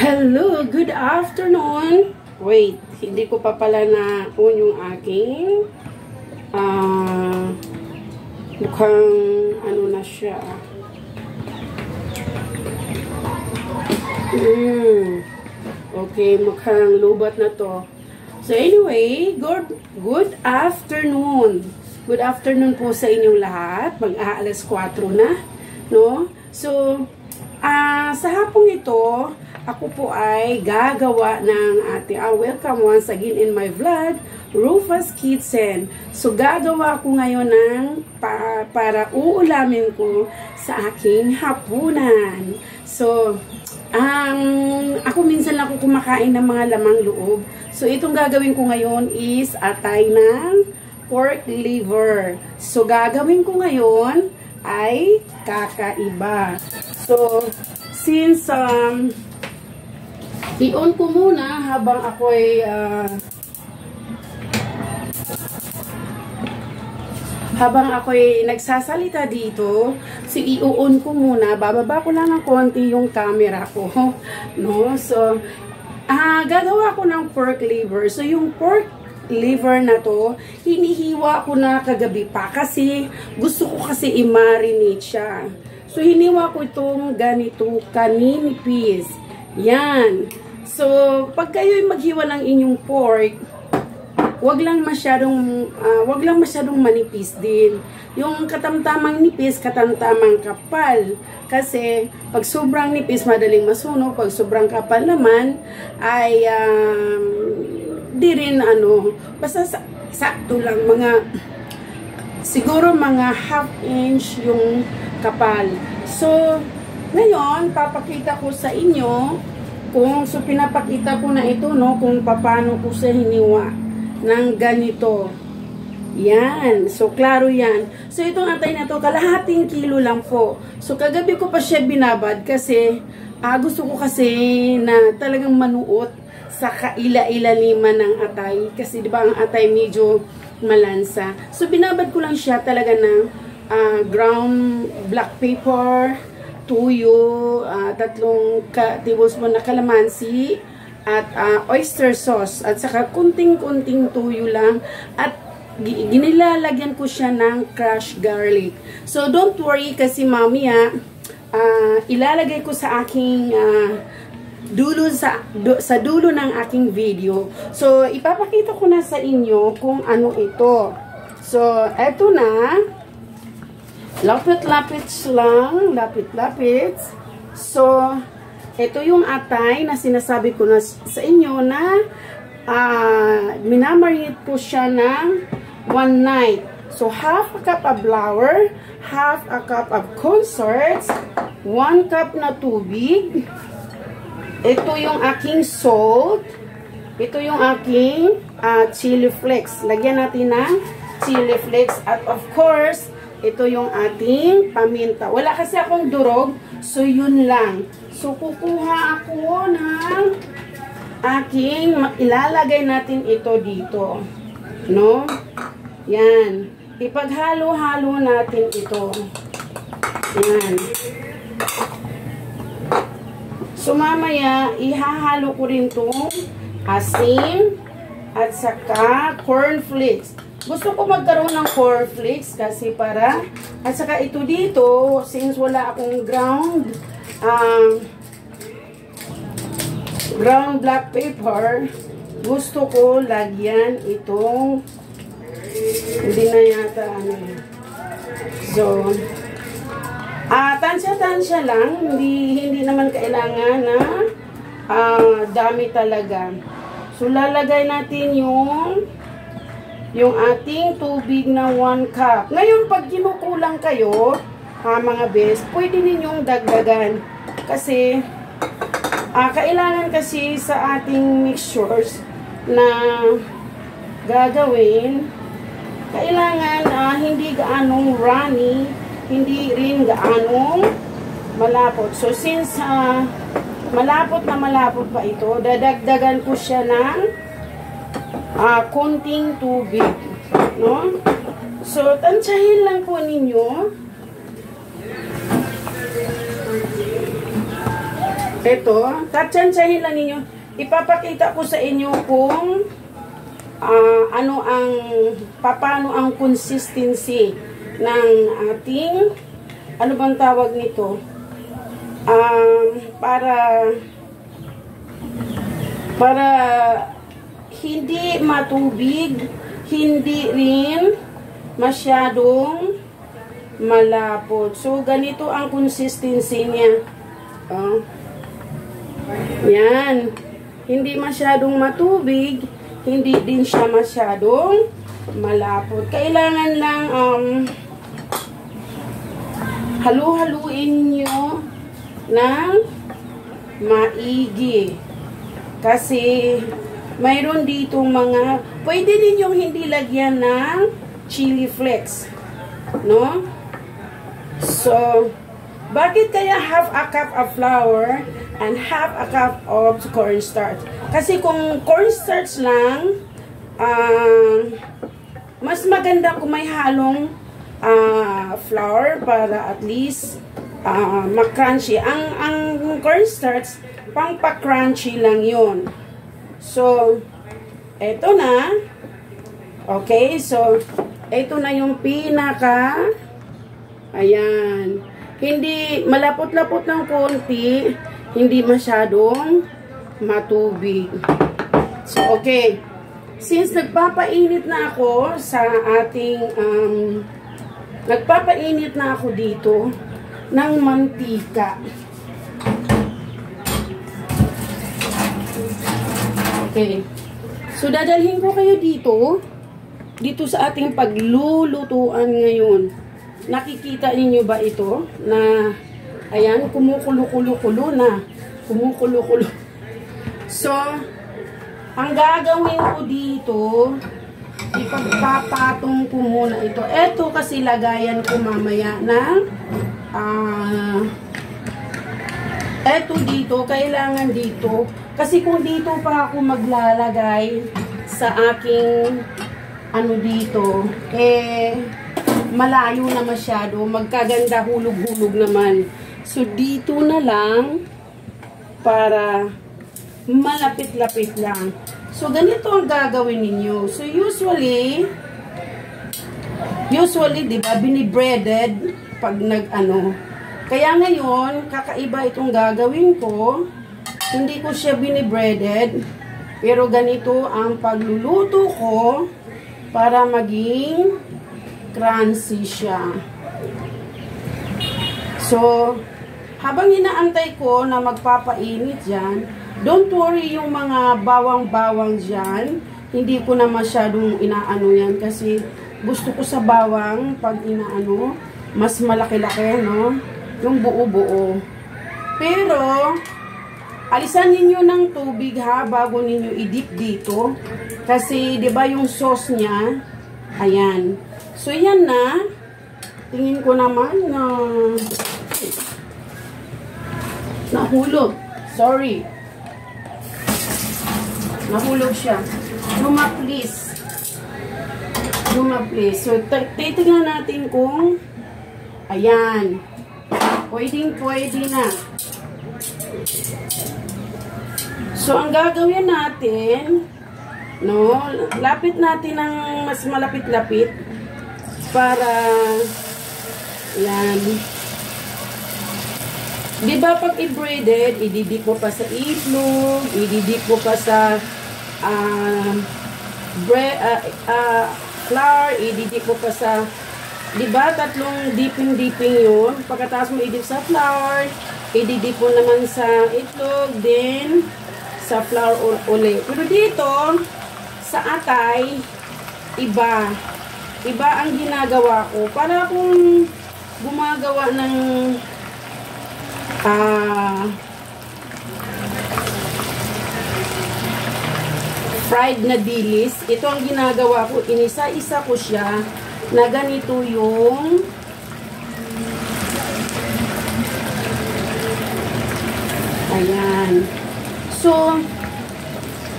Hello, good afternoon. Wait, hindi ko pa pala na-on yung aking mukhang ano na siya. Okay, mukhang lubat na to. So anyway, good afternoon. Good afternoon po sa inyong lahat. Mag-aalas 4 na, no? So, sa hapong ito, ako po ay gagawa ng ating, welcome once again in my vlog, Rufa's Kitchen. So, gagawa ako ngayon ng para uulamin ko sa aking hapunan. So, ako minsan lang ako kumakain ng mga lamang loob. So, itong gagawin ko ngayon is atay ng pork liver. So, gagawin ko ngayon ay kakaiba. So, since i-on ko muna habang ako'y nagsasalita dito, so i-on ko muna, bababa ko lang ng konti yung camera ko, no? So, gagawa ko ng pork liver. So, yung pork liver na to, hinihiwa ko na kagabi pa kasi gusto ko kasi i-marinate siya. So, hiniwa ko itong ganito kaninipis. Yan. So, pag kayo'y maghiwa ng inyong pork, wag lang masyadong manipis din. Yung katamtamang nipis, katamtamang kapal. Kasi, pag sobrang nipis, madaling masunog. Pag sobrang kapal naman, ay di rin basta sakto lang, siguro mga half inch yung kapal. So, ngayon, papakita ko sa inyo pinapakita ko na ito, no, kung paano ko sa hiniwa ng ganito. Yan. So, klaro yan. So, itong atay na to, kalahating kilo lang po. So, kagabi ko pa siya binabad kasi gusto ko kasi na talagang manuot sa kaila-ilaliman ng atay. Kasi, di ba, ang atay medyo malansa. So, binabad ko lang siya talaga ng ground black pepper, tuyo, 3 tablespoon na kalamansi, at oyster sauce, at saka kunting-kunting tuyo lang, at ginilalagyan ko siya ng crushed garlic. So, don't worry kasi mamaya, ilalagay ko sa aking dulo sa dulo ng aking video. So, ipapakita ko na sa inyo kung ano ito. So, eto na. Lapit-lapit lang. Lapit-lapit. So, ito yung atay na sinasabi ko na sa inyo na minamarinate ko siya ng 1 night. So, half a cup of flour, half a cup of cornstarch, 1 cup na tubig. Ito yung aking salt. Ito yung aking chili flakes. Lagyan natin ng chili flakes. At of course, ito yung ating paminta. Wala kasi akong durog, so yun lang. So, kukuha ako ng ilalagay natin ito dito. No? Yan. Ipaghalo-halo natin ito. Yan. So, mamaya, ihahalo ko rin itong asin at saka cornflakes. Gusto ko magkaroon ng cornflakes kasi at saka ito dito, since wala akong ground black pepper, gusto ko lagyan itong, hindi na yata So, tansya-tansya lang, hindi naman kailangan na dami talaga. So, lalagay natin yung ating tubig na 1 cup. Ngayon, pag kinukulang kayo, mga bes, pwede ninyong dagdagan. Kasi, kailangan kasi sa ating mixtures na gagawin, kailangan hindi gaanong runny, hindi rin gaanong malapot. So, since malapot pa ito, dadagdagan ko siya ng konting tubig, no? So, tansyahin lang po ninyo Ito, tatsantsahin lang ninyo. Ipapakita ko sa inyo kung paano ang consistency ng ating, ano bang tawag nito? Para hindi matubig, hindi rin masyadong malapot. So, ganito ang consistency niya. Yan. Hindi masyadong matubig, hindi din siya masyadong malapot. Kailangan lang halu-haluin nyo ng maigi. Kasi mayroon dito mga, pwede din yung hindi lagyan ng chili flakes. No? So, bakit kaya half a cup of flour and half a cup of cornstarch? Kasi kung cornstarch lang, mas maganda kung may halong flour para at least makrunchy. Ang cornstarch, pang pa-crunchy lang yun. So, eto na. Okay, so, eto na yung pinaka, ayan. Hindi, malapot-lapot ng konti, hindi masyadong matubig. So, okay. Since nagpapainit na ako sa ating, nagpapainit na ako dito ng mantika. Okay. So, dadalhin ko kayo dito sa ating paglulutuan ngayon. Nakikita ninyo ba ito? Na, ayan, kumukulo-kulo-kulo na. Kumukulo-kulo. So, ang gagawin ko dito, ipagpapatong ko muna ito. Ito kasi lagayan ko mamaya ng, eto dito, kailangan dito. Kasi kung dito pa ako maglalagay sa aking, ano dito, malayo na masyado, magkaganda hulog-hulog naman. So, dito na lang para malapit-lapit lang. So, ganito ang gagawin ninyo. So, usually, di ba, binibreaded pag nag-ano. Kaya ngayon, kakaiba itong gagawin ko. Hindi ko siya binibreaded, pero ganito ang pagluluto ko para maging crunchy siya. So, habang inaantay ko na magpapainit dyan, don't worry yung mga bawang-bawang dyan. Hindi ko na masyadong inaano yan kasi gusto ko sa bawang pag inaano, mas malaki-laki, no? Yung buo-buo. Pero, alisan ninyo ng tubig ha, bago ninyo i-dip dito. Kasi, di ba yung sauce niya, ayan. So, yan na. Tingin ko naman na nahulog. Sorry. Nahulog siya. Luma, please. Luma, please. So, titignan natin kung ayan. Pwedeng-pwede na. So, ang gagawin natin, no, lapit natin ng mas malapit-lapit. Para, yan. Diba pag i-braided, ididip mo pa sa itlog, ididip mo pa sa flour, ididip mo pa sa, diba, tatlong dipping yun. Pagkatapos mo idip sa flour, ididip mo naman sa itlog, then sa flour ulit. Pero dito, sa atay, iba ang ginagawa ko. Para akong gumagawa ng fried na dilis. Ito ang ginagawa ko. Inisa-isa ko siya na ganito yung ayan. So,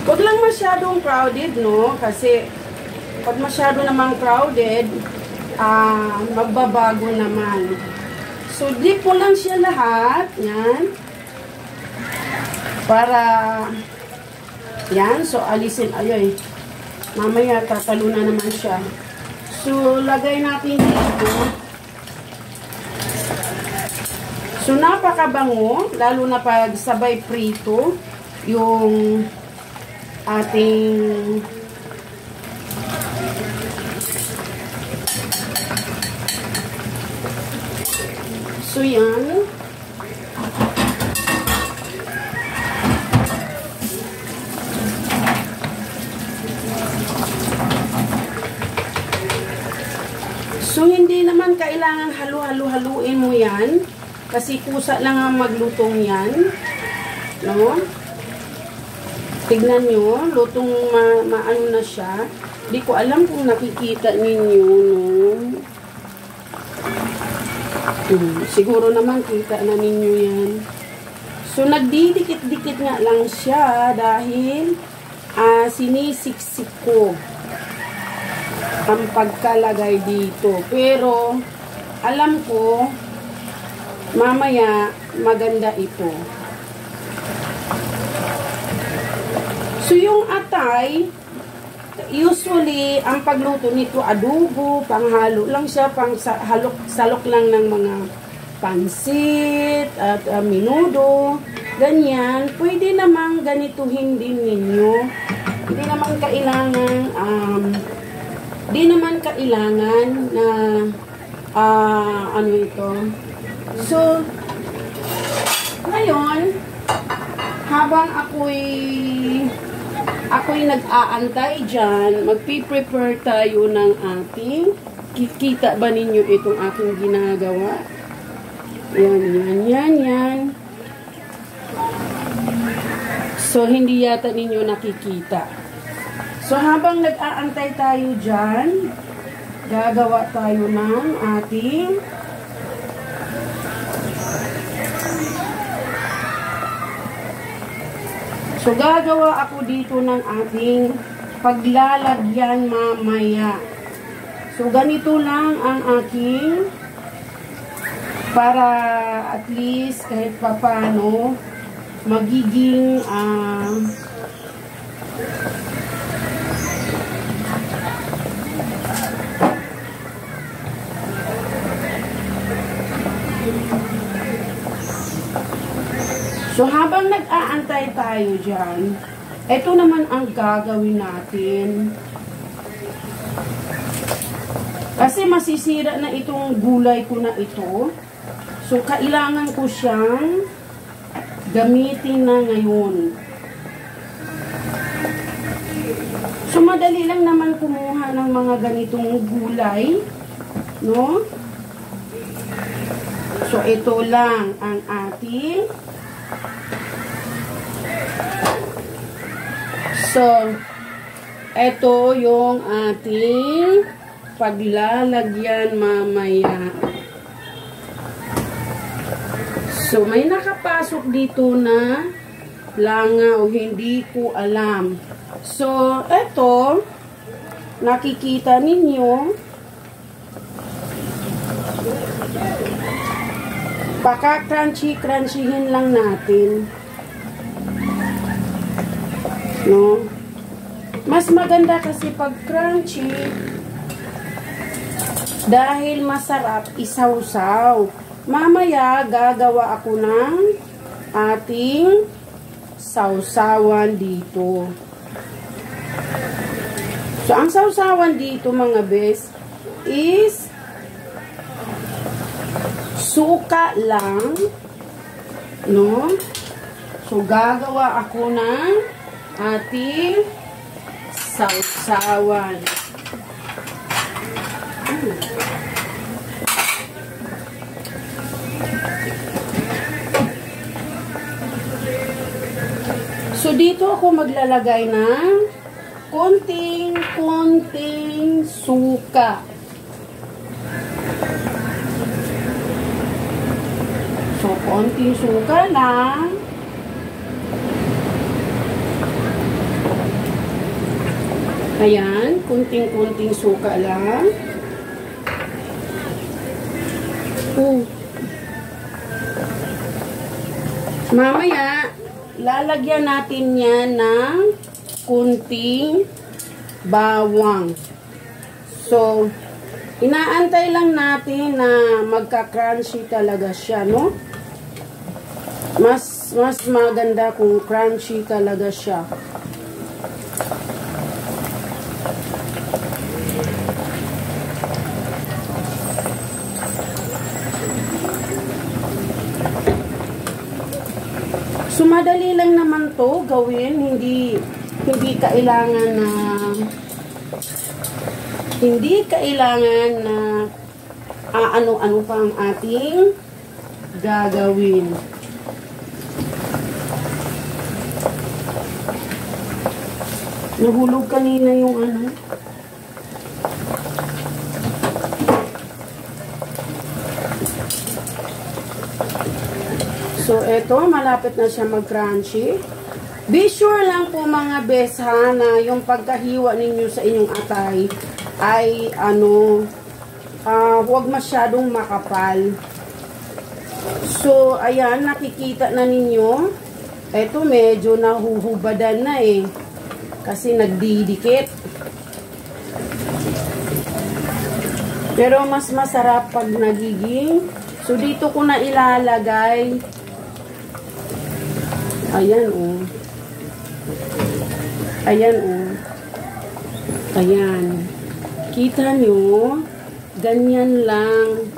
wag lang masyadong crowded, no? Kasi pag masyado namang crowded, magbabago naman. So, dip mo lang siya lahat. Yan. Para, yan. So, alisin. Ayoy. Mamaya, tatalo na naman siya. So, lagay natin dito. So, napakabango. Lalo na pag sabay prito. Yung ating so yan. So hindi naman kailangan halu-haluin mo yan kasi kusa lang ang maglutong yan, no? Tignan nyo, lutong maano na siya. Di ko alam kung nakikita ninyo, no? Siguro naman kita na ninyo yan. So, nagdidikit-dikit nga lang siya dahil sinisiksik ko ang pagkalagay dito. Pero, alam ko, mamaya, maganda ito. So, yung atay, usually, ang pagluto nito, adobo, panghalo lang siya, salok lang ng mga pansit, at minudo, ganyan. Pwede namang ganituhin din ninyo. Hindi naman kailangan na, ano ito. So, ngayon, habang ako'y nag-aantay dyan, magpiprepare tayo ng ating, kita ba ninyo itong aking ginagawa? Yan. So, hindi yata ninyo nakikita. So, habang nag-aantay tayo dyan, gagawa tayo ng ating so, gagawa ako dito ng ating paglalagyan mamaya. So, ganito lang ang aking para at least kahit papano magiging so, habang nag-aantay tayo dyan, ito naman ang gagawin natin. Kasi masisira na itong gulay ko na ito. So, kailangan ko siyang gamitin na ngayon. So, madali lang naman kumuha ng mga ganitong gulay. No? So, ito lang ang ating so, ito yung ating paglalagyan mamaya. So, may nakapasok dito na langaw. Hindi ko alam. So, ito, nakikita ninyo, paka-crunchy-crunchyhin lang natin. No? Mas maganda kasi pag crunchy dahil masarap isawsaw. Mamaya gagawa ako ng ating sawsawan dito. So, ang sawsawan dito mga bes is suka lang. No? So, gagawa ako ng ating sawsawan. So, dito ako maglalagay ng konting suka. So, konting suka lang. Ayan, kunting suka lang. Mamaya, lalagyan natin yan ng kunting bawang. So, inaantay lang natin na magka-crunchy talaga siya, no? Mas maganda kung crunchy talaga siya. So, madali lang naman to gawin. Hindi kailangan na ano-ano pa ang ating gagawin. Nahulog kanina yung ano. So, eto, malapit na siya mag-crunchy. Be sure lang po mga bes ha, na yung pagkahiwa ninyo sa inyong atay ay huwag masyadong makapal. So, ayan, nakikita na ninyo. Eto, medyo nahuhubadan na eh. Kasi nagdidikit. Pero mas masarap pag nagiging. So, dito ko na ilalagay. Ayan, oh. Ayan, oh. Ayan. Kita nyo? Ganyan lang.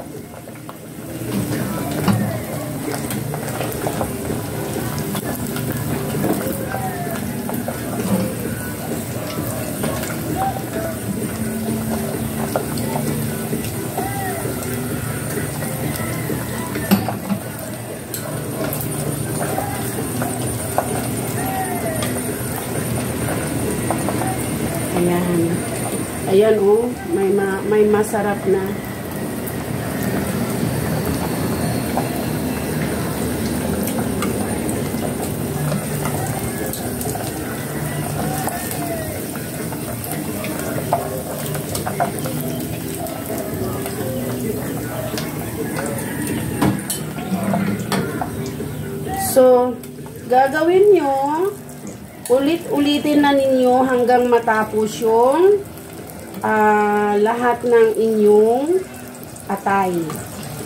Ayan. Ayan, oh. May masarap na. So, gagawin nyo, ulit-ulitin na ninyo hanggang matapos yung lahat ng inyong atay.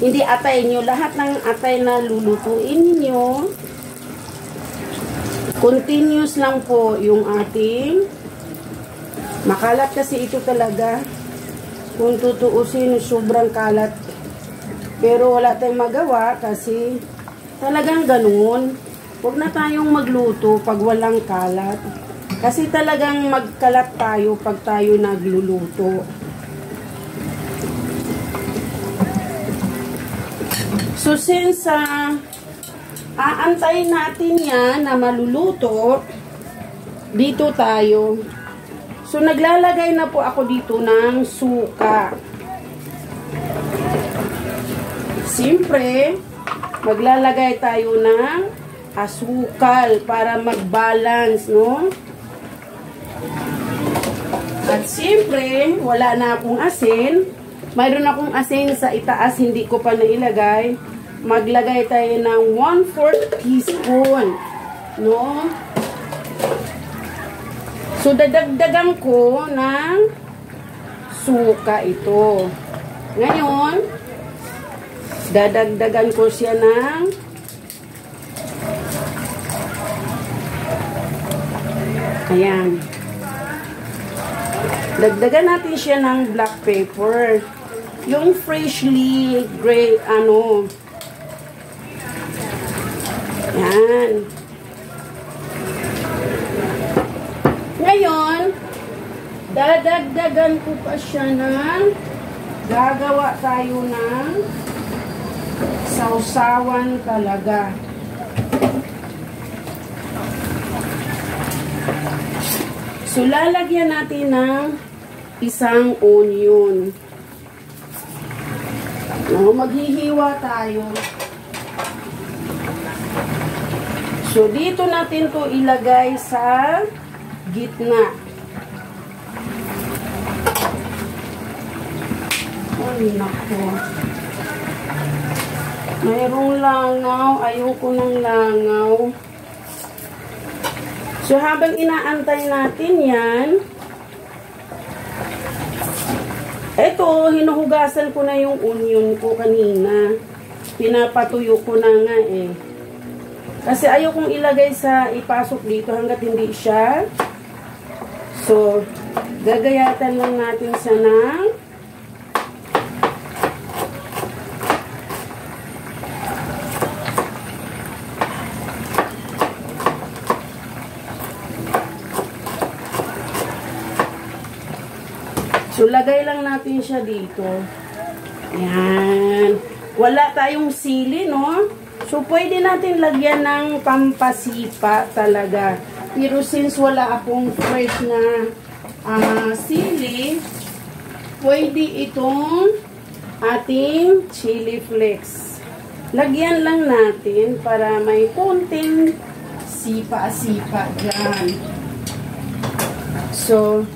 Hindi atay nyo, lahat ng atay na lulutuin ninyo. Continuous lang po yung ating makalat kasi ito talaga. Kung tutuusin, sobrang kalat. Pero wala tayong magawa kasi talagang ganun. Huwag na tayong magluto pag walang kalat. Kasi talagang magkalat tayo pag tayo nagluluto. So, since aantayin natin yan na maluluto, dito tayo. So, naglalagay na po ako dito ng suka. Siyempre, maglalagay tayo ng asukal para mag-balance, no? At siyempre, wala na akong asin. Mayroon akong asin sa itaas, hindi ko pa nailagay. Maglagay tayo ng 1/4 teaspoon, no? So, dadagdagan ko ng suka ito. Ngayon, dadagdagan ko siya ng ayan. Dagdagan natin siya ng black pepper. Yung freshly gray, Yan. Ngayon, dadagdagan ko pa siya ng gagawa tayo ng sausawan talaga. So, lalagyan natin ng isang onion. No, maghihiwa tayo. So, dito natin to ilagay sa gitna. Ay, nako. Mayroong langaw. Ayoko ng langaw. So, habang inaantay natin yan, eto, hinuhugasan ko na yung onion ko kanina. Pinapatuyo ko na nga eh. Kasi ayaw kong ilagay ipasok dito hanggat hindi siya. So, gagayatan lang natin siya ng so, lagay lang natin siya dito. Yan. Wala tayong sili, no? So, pwede natin lagyan ng pampasipa talaga. Pero since wala akong fresh na sili, pwede itong ating chili flakes. Lagyan lang natin para may konting sipa-sipa dyan. So,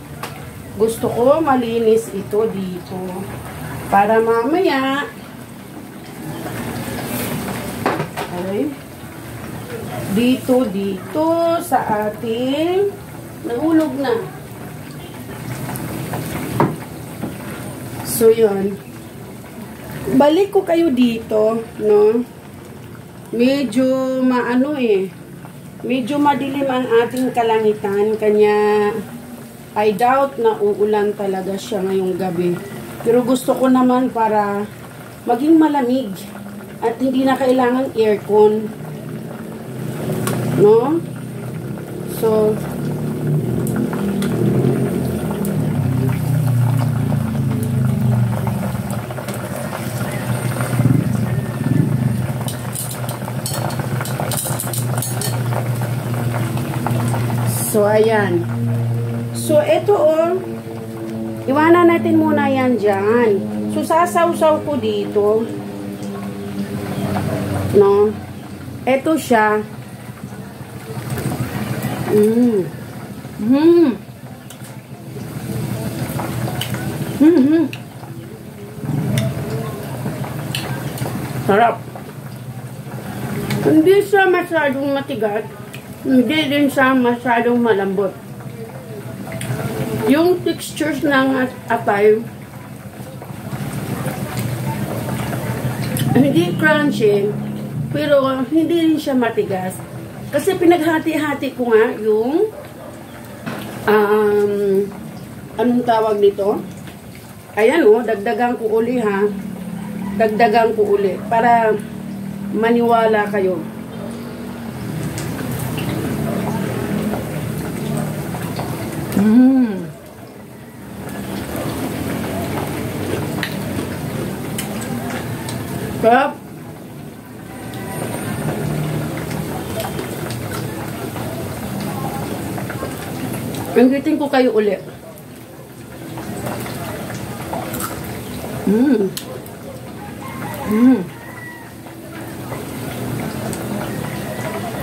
gusto ko malinis ito dito. Para mamaya, ay, dito sa ating nahulog na. So, yun. Balik ko kayo dito, no? Medyo medyo madilim ang ating kalangitan, kanya I doubt na uulan talaga siya ngayong gabi. Pero gusto ko naman para maging malamig at hindi na kailangan aircon. No? So, ayan. So, ito iwanan natin muna yan dyan. So, sasawsaw ko dito. No? Ito siya. Sarap. Hindi siya masyadong matigas. Hindi din siya masyadong malambot. Yung textures ng atay, hindi crunchy, pero hindi rin siya matigas. Kasi pinaghati-hati ko nga yung anong tawag nito? Ayan dagdagan ko uli ha. Dagdagan ko uli para maniwala kayo. Sarap. Inggitin ko kayo ulit.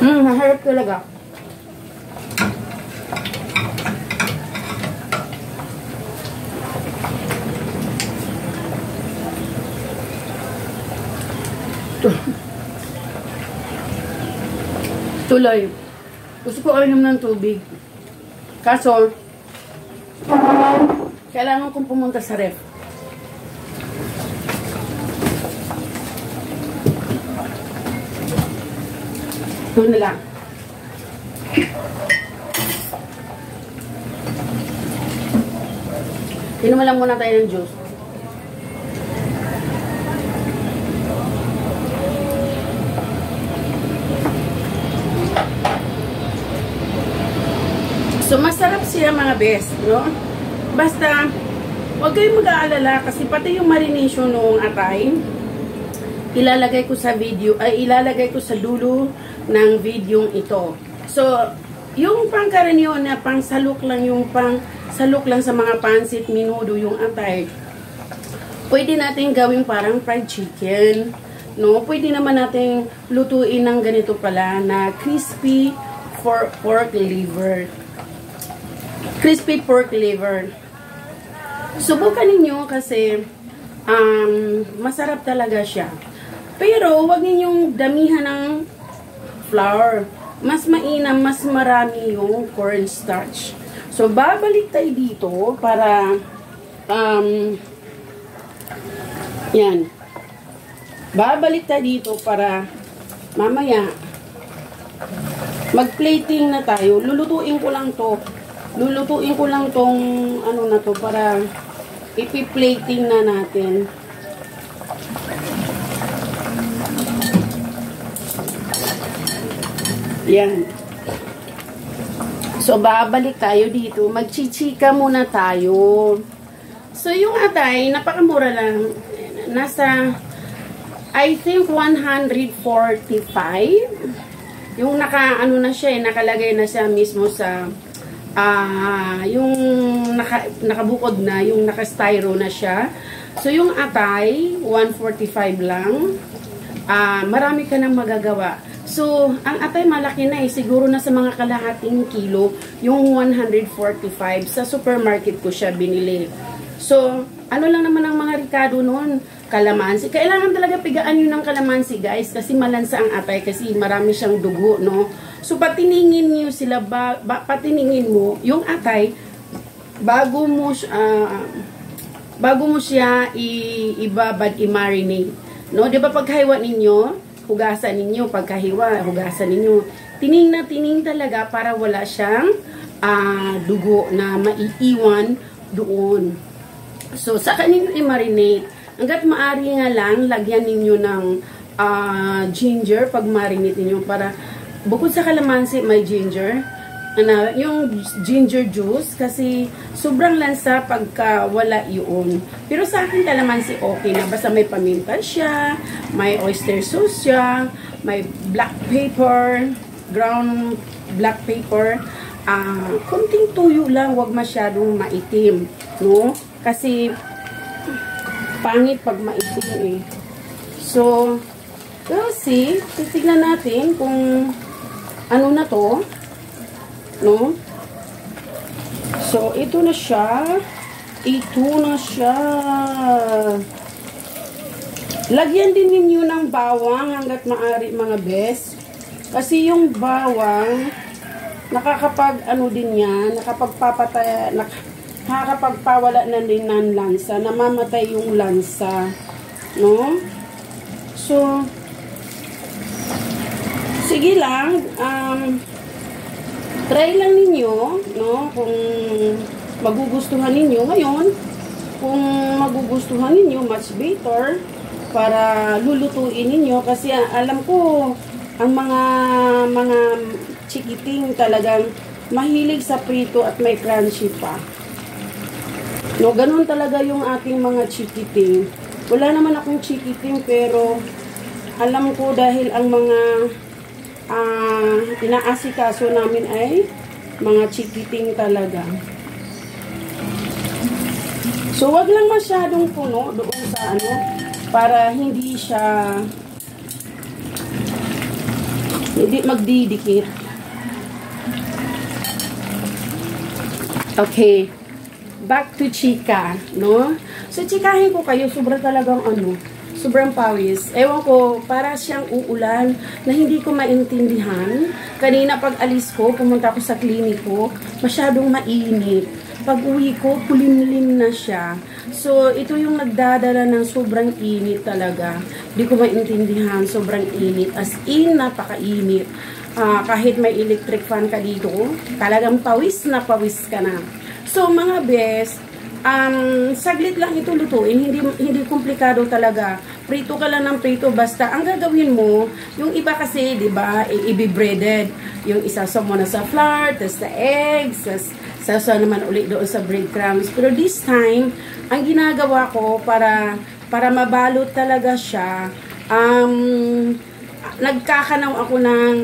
Maharap talaga. Tuloy. Gusto ko uminom ng tubig. Kaso, kailangan kong pumunta sa ref. Ito na lang. Inuman lang muna tayo ng juice. So, masarap siya mga best, no? Basta, huwag kayong mag-aalala kasi pati yung marination noong atay, ilalagay ko sa video, ay ilalagay ko sa dulo ng video ito. So, yung pangkaraniwan na pangsalok lang, yung pangsalok lang sa mga pansit, minudo, yung atay, pwede natin gawing parang fried chicken, no? Pwede naman natin lutuin ng ganito pala na crispy pork liver. Crispy pork liver. Subukan ninyo kasi masarap talaga siya. Pero wag ninyong damihan ng flour. mas mainam, mas marami yung cornstarch. So, babalik tayo dito para, yan. Babalik tayo dito para mamaya mag-plating na tayo. Lulutuin ko lang to. Lulutuin ko lang tong ano na to para ipi-plating na natin. Yan. So, babalik tayo dito. Magchichika muna tayo. So, yung atay, napakamura lang. Nasa, I think, 145. Yung ano na siya, nakalagay na siya mismo sa, yung nakabukod na, yung naka-styro na siya. So, yung atay, 145 lang. Marami ka nang magagawa. So, ang atay malaki na siguro na sa mga kalahating kilo, yung 145. Sa supermarket ko siya binili. So, ano lang naman ang mga Ricardo noon? Kalamansi. Kailangan talaga pigaan yun ng kalamansi, guys, kasi malansa ang atay, kasi marami siyang dugo, no? So, patiningin nyo sila, patiningin mo yung atay, bago mo siya ibabad, i-marinate. No? Di ba pagkaiwa ninyo, hugasan ninyo, pagkahiwa, hugasan ninyo. Tining na tining talaga para wala siyang dugo na maiiwan doon. So, saka ninyo i-marinate. Hanggat maari nga lang, lagyan ninyo ng ginger pag marinate ninyo para, bukod sa kalamansi, may ginger. Yung ginger juice, kasi sobrang lansa pagka wala yun. Pero sa akin kalamansi okay na, basta may paminta siya, may oyster sauce siya, may black pepper, ground black pepper, kunting tuyo lang, wag masyadong maitim, no? Kasi pangit pag maitim eh. So, we'll see, titignan natin kung ano na to. No? So, ito na siya. Ito na siya. Lagyan din ninyo ng bawang hanggat maaari, mga bes. Kasi yung bawang, nakakapag-ano din yan, nakakapagpawala na din ng lansa. Namamatay yung lansa. No? So, sige lang, try lang ninyo, no, kung magugustuhan ninyo. Ngayon, kung magugustuhan ninyo, much better para lulutuin ninyo. Kasi alam ko, ang mga chikiting talagang mahilig sa prito at may crunchy pa. No, ganun talaga yung ating mga chikiting. Wala naman akong chikiting, pero alam ko dahil ang mga inaasikaso namin ay mga chikiting talaga. So, wag lang masyadong puno doon sa ano, para hindi siya magdidikit. Okay. Back to chika, no? So, chikahin ko kayo, sobrang talagang sobrang pawis. Ewan ko, para siyang uulan na hindi ko maintindihan. Kanina pag alis ko, pumunta ako sa kliniko, masyadong mainit. Pag uwi ko, kulimlim na siya. So, ito yung nagdadala ng sobrang init talaga. Hindi ko maintindihan, sobrang init. As in, napakainit. Kahit may electric fan ka dito, talagang pawis na pawis ka na. So, mga best, saglit lang ito lutuin, hindi komplikado talaga. Prito ka lang ng prito, basta ang gagawin mo, yung iba kasi, 'di ba, i-breaded. Yung isasaw mo na sa flour, tas sa eggs, tas sasaw naman ulit doon sa breadcrumbs. Pero this time, ang ginagawa ko para mabalot talaga siya, nagkakanaw ako ng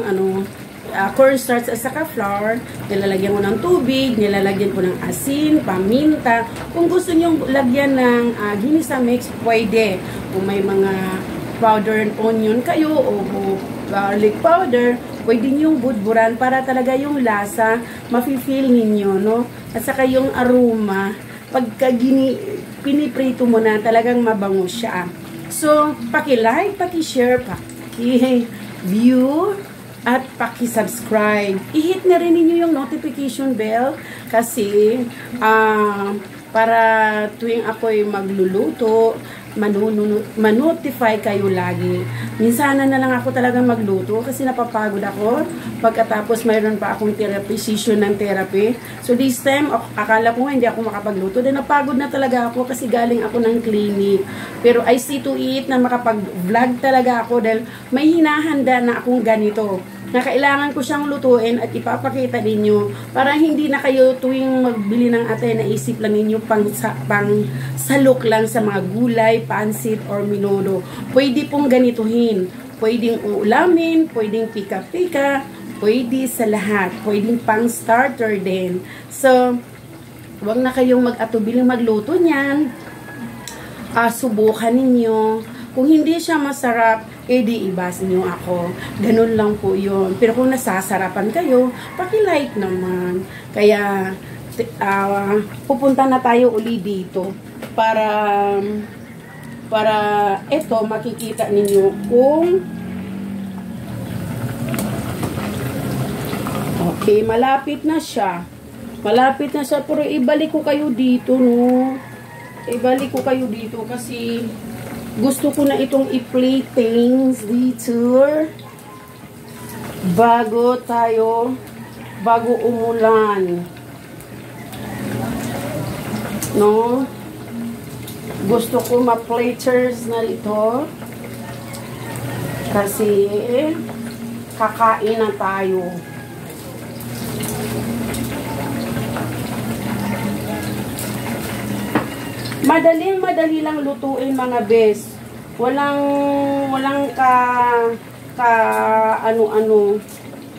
cornstarch at saka flour, nilalagyan ko ng tubig, nilalagyan ko ng asin, paminta. Kung gusto niyo lagyan ng ginisa mix, pwede. Kung may mga powdered onion kayo o garlic powder, pwede niyong budburan para talaga yung lasa mafe-feel ninyo, no? At saka yung aroma, pagka piniprito mo na, talagang mabango siya. So, paki-like, paki-share, paki-view, at paki-subscribe. I-hit na rin ninyo yung notification bell kasi para tuwing ako'y magluluto, manotify kayo lagi. Minsan na lang ako talagang magluto kasi napapagod ako. Pagkatapos mayroon pa akong therapy, session ng therapy. So this time, akala ko hindi ako makapagluto. Then napagod na talaga ako kasi galing ako ng clinic. Pero I see to it na makapag-vlog talaga ako dahil may hinahanda na akong ganito na kailangan ko siyang lutuin at ipapakita ninyo para hindi na kayo tuwing magbili ng atay naisip lang ninyo pang salok lang sa mga gulay, pansit, or minodo. Pwede pong ganituhin. Pwedeng uulamin, pwedeng pika-pika, pwede sa lahat. Pwedeng pang starter din. So, wag na kayong mag-atubiling magluto niyan. Subukan ninyo. Kung hindi siya masarap, edi ibas niyo ako. Ganun lang po yun. Pero kung nasasarapan kayo, paki-like naman. Kaya, pupunta na tayo uli dito para eto makikita ninyo kung okay, malapit na siya. Malapit na siya, pero ibalik ko kayo dito, no? Ibalik ko kayo dito kasi gusto ko na itong i-play things dito bago umulan. No? Gusto ko ma-platers na ito kasi kakain na tayo. Madali lang lutuin mga bes. Walang ano-ano,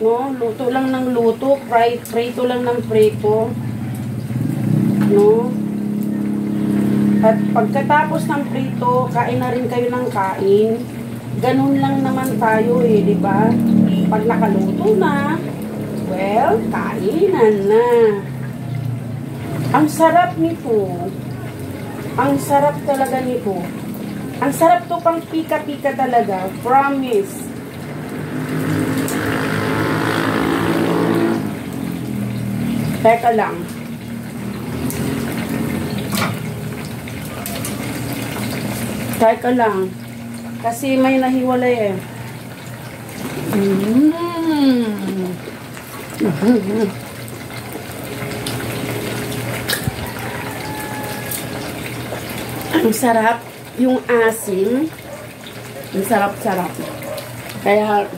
no? Luto lang ng luto, prito lang ng prito. No? At pagkatapos ng prito, kain na rin kayo ng kain. Ganun lang naman tayo di ba? Pag nakaluto na, well, kainan na. Ang sarap nito. Ang sarap talaga nito. Ang sarap to pang pika-pika talaga. Promise. Teka lang. Teka lang. Kasi may nahiwalay Ang sarap, yung asim, ang sarap-sarap. Kaya,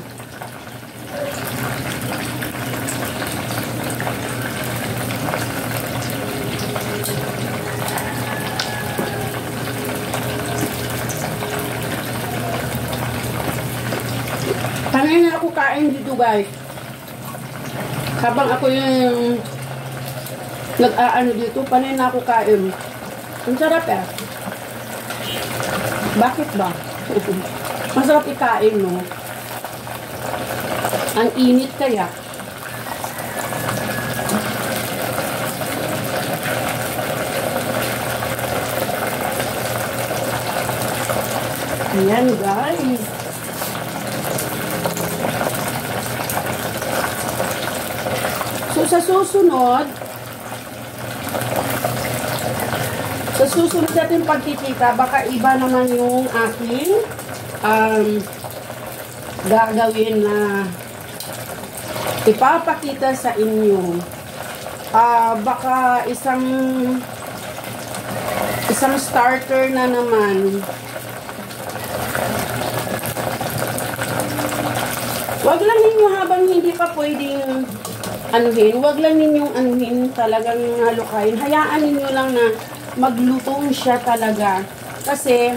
panay na ako kain dito guys. Habang ako yung nag-aano dito, panay na ako kain. Ang sarap Bakit ba? Masarap ikain, no? Ang init kaya. Ayan, guys. So, sa susunod natin pagkikita, baka iba naman yung aking gagawin na ipapakita sa inyo. Baka isang starter na naman. Wag lang ninyo habang hindi pa pwedeng anuhin, wag lang ninyong anuhin, talagang halukayin. Hayaan ninyo lang na maglutong siya talaga. Kasi,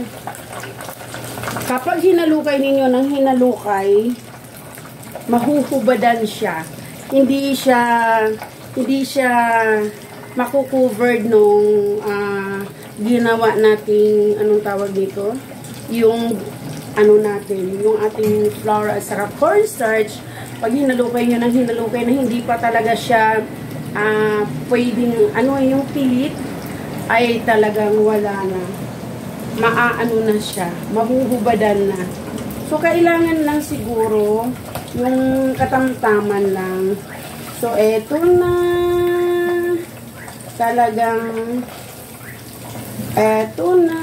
kapag hinalukay ninyo ng hinalukay, mahuhubadan siya. Hindi siya makukovered nung ginawa nating, anong tawag dito? Yung, yung ating flour at saka cornstarch. Pag hinalukay nyo ng hinalukay na hindi pa talaga siya pwedeng, yung pilit, ay talagang wala na. Maaano na siya. Mahuhubadan na. So, kailangan lang siguro Yung katamtaman lang. So, eto na. Talagang, eto na.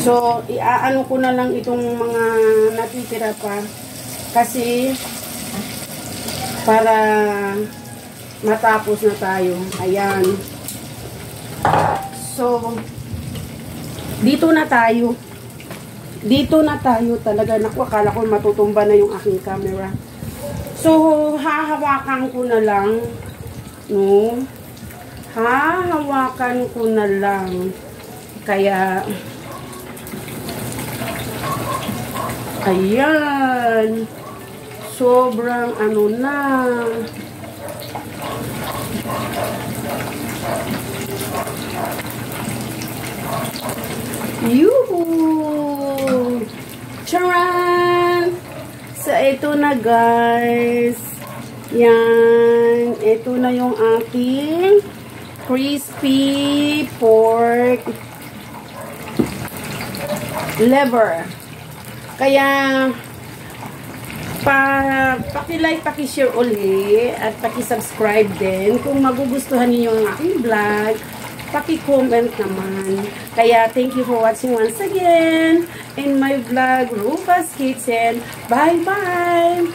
So, iaano ko na lang itong mga natitira pa. Kasi, para matapos na tayo. Ayan. So, dito na tayo. Dito na tayo talaga. Naku, akala ko matutumba na yung aking camera. So, hahawakan ko na lang. No? Hahawakan ko na lang. Kaya, ayan. Sobrang ano na. Yuhu! Charan! So, ito na guys. Yan. Ito na yung ating crispy pork liver. Kaya, paki-like, paki-share uli, at paki-subscribe din. Kung magugustuhan niyo ang aking vlog, paki-comment naman. Kaya, thank you for watching once again in my vlog, Rufa's Kitchen. Bye-bye!